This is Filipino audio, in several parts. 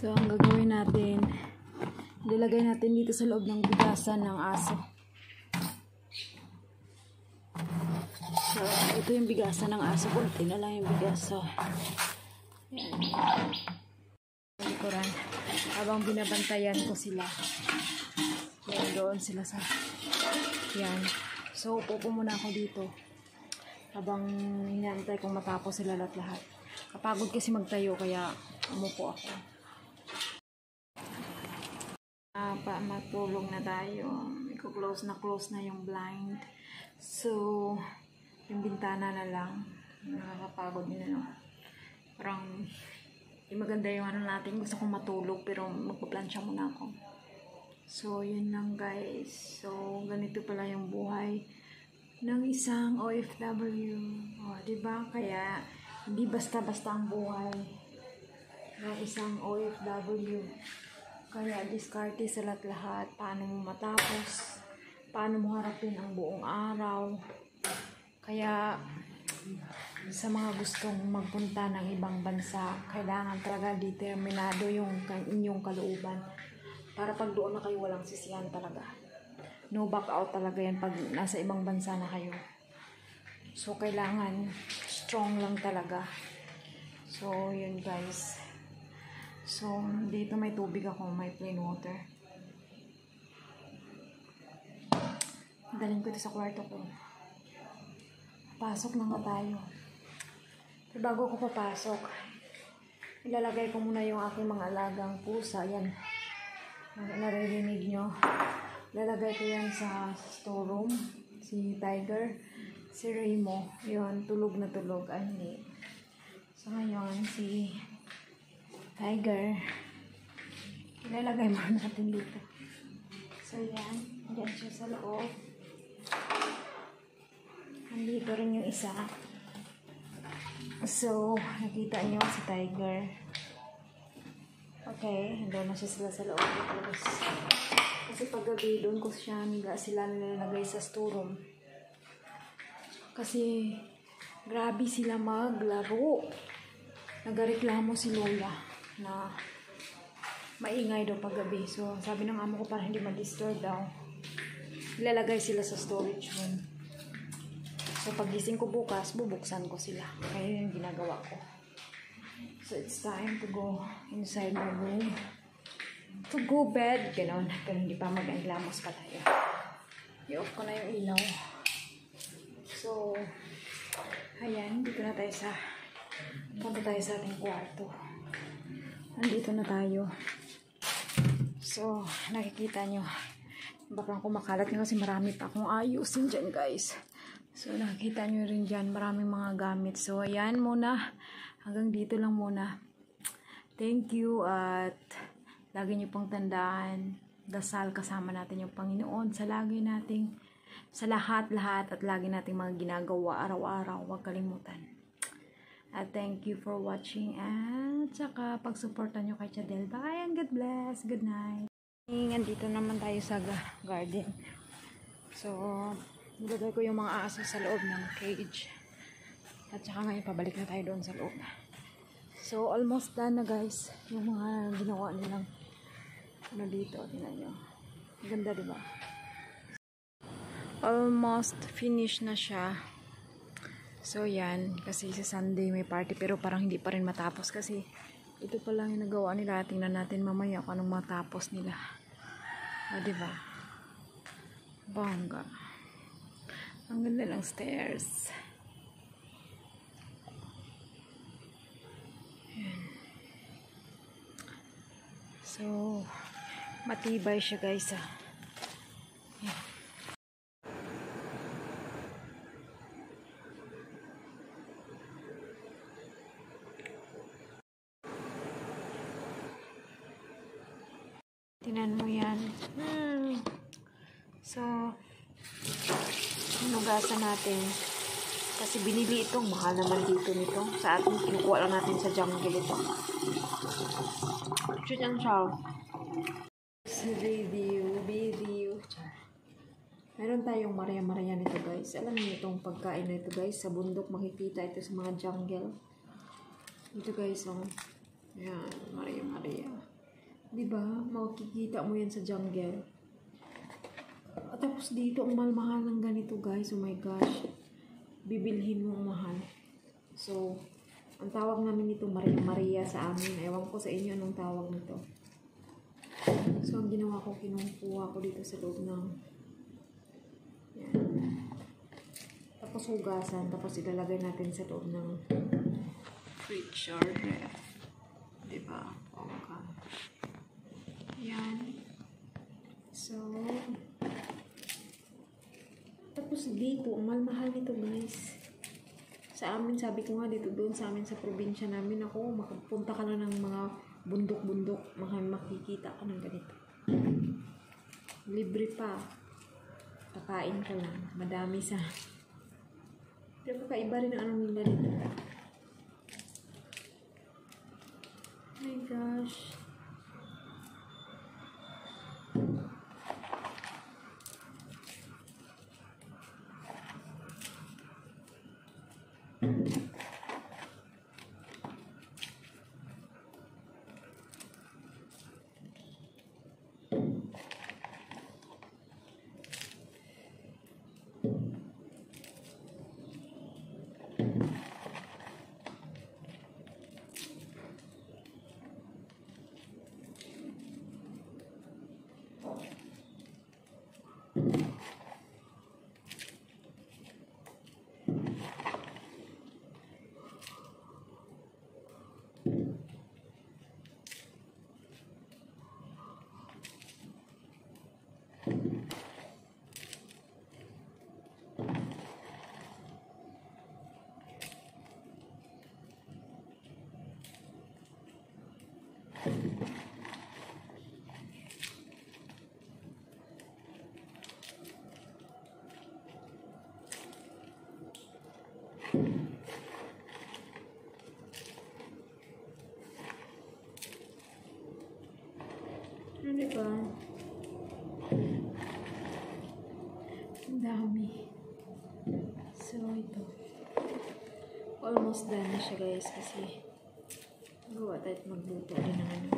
So, ang gagawin natin, ilagay natin dito sa loob ng bigasan ng aso. So, ito yung bigasan ng aso. Kunti na lang yung bigas. So, yan. Likuran. Habang binabantayan ko sila. Yan, doon sila sa yan. So, upo muna ako dito. Habang hinantay kong matapos sila lahat. Kapagod kasi magtayo, kaya umupo ako. Matulog na tayo. Close na yung blind. So, yung bintana na lang. Nakakapagod din, ano. Parang, maganda yung ano natin. Gusto kong matulog, pero magpaplansya muna ako. So, yun lang guys. So, ganito pala yung buhay ng isang OFW. O, diba? Kaya, hindi basta-basta ang buhay ng isang OFW. Kaya, diskarte sa lahat-lahat. Paano mo matapos? Paano mo harapin ang buong araw? Kaya, sa mga gustong magpunta ng ibang bansa, kailangan talaga determinado yung inyong kalooban. Para pag doon na kayo, walang sisihan talaga. No back out talaga yan pag nasa ibang bansa na kayo. So, kailangan strong lang talaga. So, yun guys. So, dito may tubig ako, may plain water. Dalhin ko ito sa kwarto ko. Pasok na nga tayo. Pero bago ko papasok, ilalagay ko muna yung aking mga alagang pusa. Yan. Naririnig nyo. Ilalagay ko yan sa storeroom. Si Tiger. Si Raymo. Yun, tulog na tulog. Ay, hindi. So, ngayon, si Tiger. Ilalagay muna natin dito. So, yan. Diyan siya sa loob. Nandito rin yung isa. So, nakita niyo si Tiger. Okay, doon na siya sa loob. Kasi paggabi, doon ko sila nilalagay sa storeroom. Kasi, grabe sila maglaro. Nagareklamo si Lola na maingay daw paggabi. So, sabi ng amo ko para hindi ma-disturb daw, ilalagay sila sa storage room. So, pagising ko bukas, bubuksan ko sila. Kaya yung ginagawa ko. So, it's time to go inside my room. To go bed. Ganon. Pero hindi pa mag-anglamos pa tayo. I-off ko na yung ilaw. So, ayan. Dito na tayo punta tayo sa ating kwarto. Nandito na tayo. So, nakikita nyo. Bakang kumakalat nyo kasi marami pa akong ayusin dyan, guys. So, nakikita nyo rin dyan. Maraming mga gamit. So, ayan muna. Hanggang dito lang muna. Thank you at lagi nyo pong tandaan. Dasal kasama natin yung Panginoon sa sa lahat-lahat at lagi nating mga ginagawa araw-araw. Huwag kalimutan. At thank you for watching at saka pagsuportan nyo kay Chadel. Bye and God bless. Good night. Nandito naman tayo sa garden. So, nilagay ko yung mga aso sa loob ng cage. At saka ngayon, pabalik na tayo doon sa loob. So, almost done na guys. Yung mga ginawa nilang dito. Tingnan nyo. Ganda, diba? Almost finished na siya. So, yan. Kasi sa Sunday may party. Pero parang hindi pa rin matapos. Kasi ito pa lang yung nagawa nila. Tingnan natin mamaya kung anong matapos nila. O, diba? Bongga. Ang ganda ng stairs. Yan. So, matibay siya guys. Yan. Tinan mo yan. So, hinugasan natin. Kasi binili itong mahal naman dito nito. Sa atin, kinukuha lang natin sa jungle ito. Shoot yan siya. Review. Meron tayong Maria nito guys. Alam niyo itong pagkain na ito guys. Sa bundok makikita ito sa mga jungle. Ito guys, oh. Yan, Maria Maria. Diba? Makikita mo yan sa jungle. At tapos dito, ang mahal-mahal ng ganito, guys. Oh my gosh. Bibilhin mo ang mahal. So, ang tawag namin nito Maria Maria sa amin. Ewan ko sa inyo anong tawag nito. So, ang ginawa ko, kinukuha ko dito sa loob ng yan. Tapos hugasan. Tapos ilalagay natin sa loob ng fridge or ref. Diba? Okay. Yan. So, tapos dito, ang mahal-mahal nito, guys. Sa amin, sabi ko nga dito doon sa amin sa probinsya namin, ako, makapunta ka na ng mga bundok-bundok, makikita ka ng ganito. Libre pa. Kakain ka lang. Madami sa... Pero kakaiba rin ang ano nila dito. Oh my gosh. Ano ba? Ang dami. So, ito. Almost done na siya, guys, kasi gawa tayo magluto din ng ano.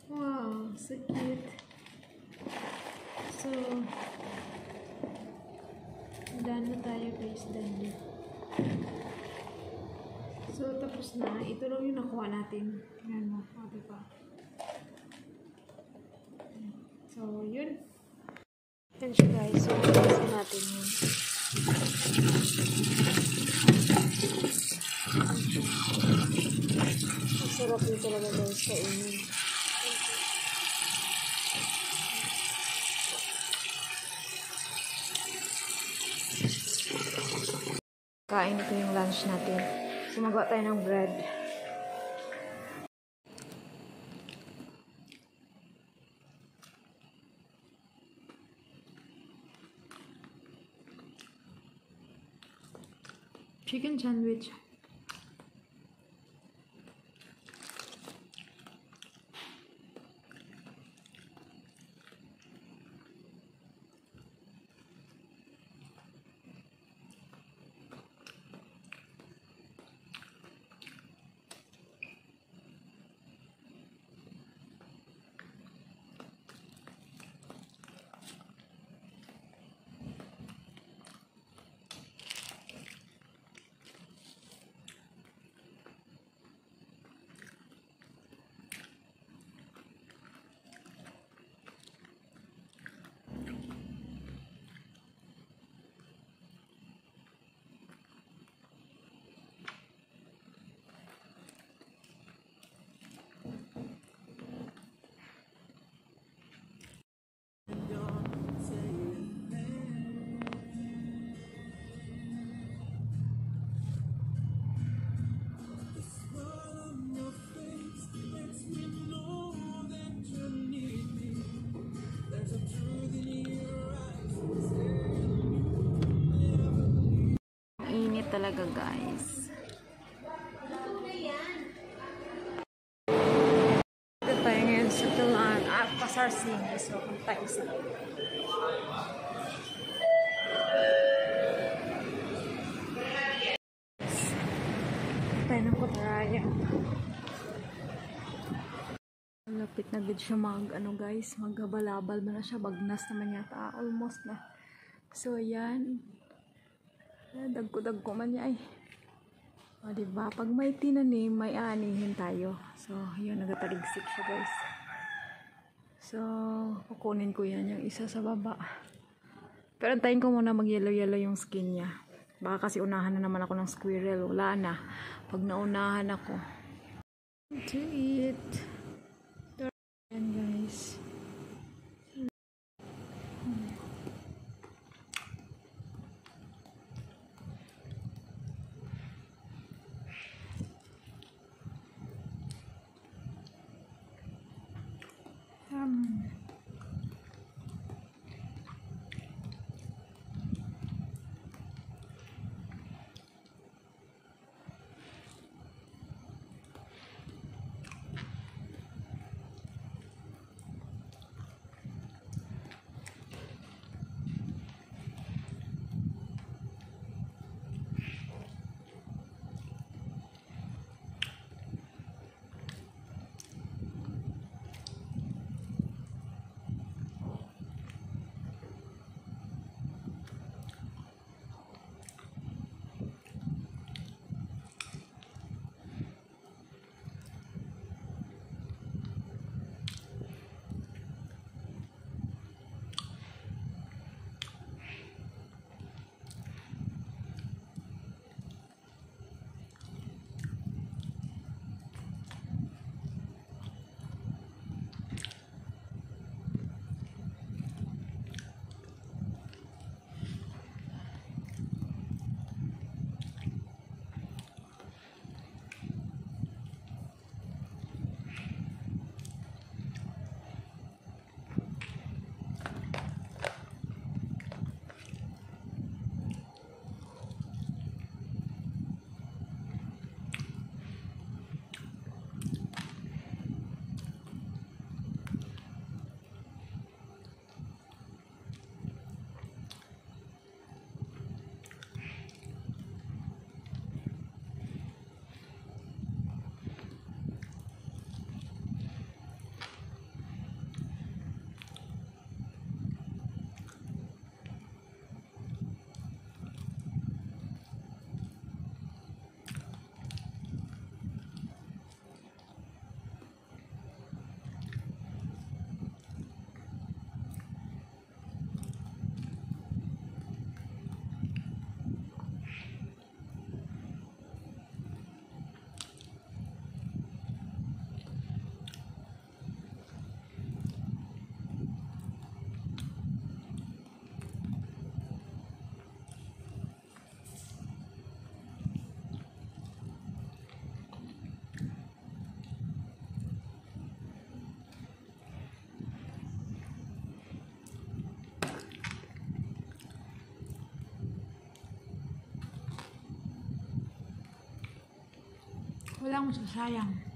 Wow, so cute. So, done na tayo, guys. Done na. So, tapos na. Ito lang yung nakuha natin. Yan mo. O, diba? So, yun. Yan siya, guys. So, kasi natin yun. Ang sarap yun talaga, guys, kainin. Kain ito yung lunch natin. So, magawa tayo ng bread. Chicken sandwich. Init talaga, guys. Ito tayo ngayon sa Tulan at Pasar Cine. So, punta isa. Hapit na gid siya guys, maggabalabal man na siya, bagnas naman yata, almost na. So ayan, dagko man niya ay. O diba, pag may tinanim, may aanihin tayo. So yun, nagataligsik siya guys. So kukunin ko yan, yung isa sa baba. Pero antayin ko muna mag-yellow-yellow yung skin niya. Baka kasi unahan na naman ako ng squirrel. Wala na. Pag naunahan ako. To eat. Ayan guys. Walang masasayang.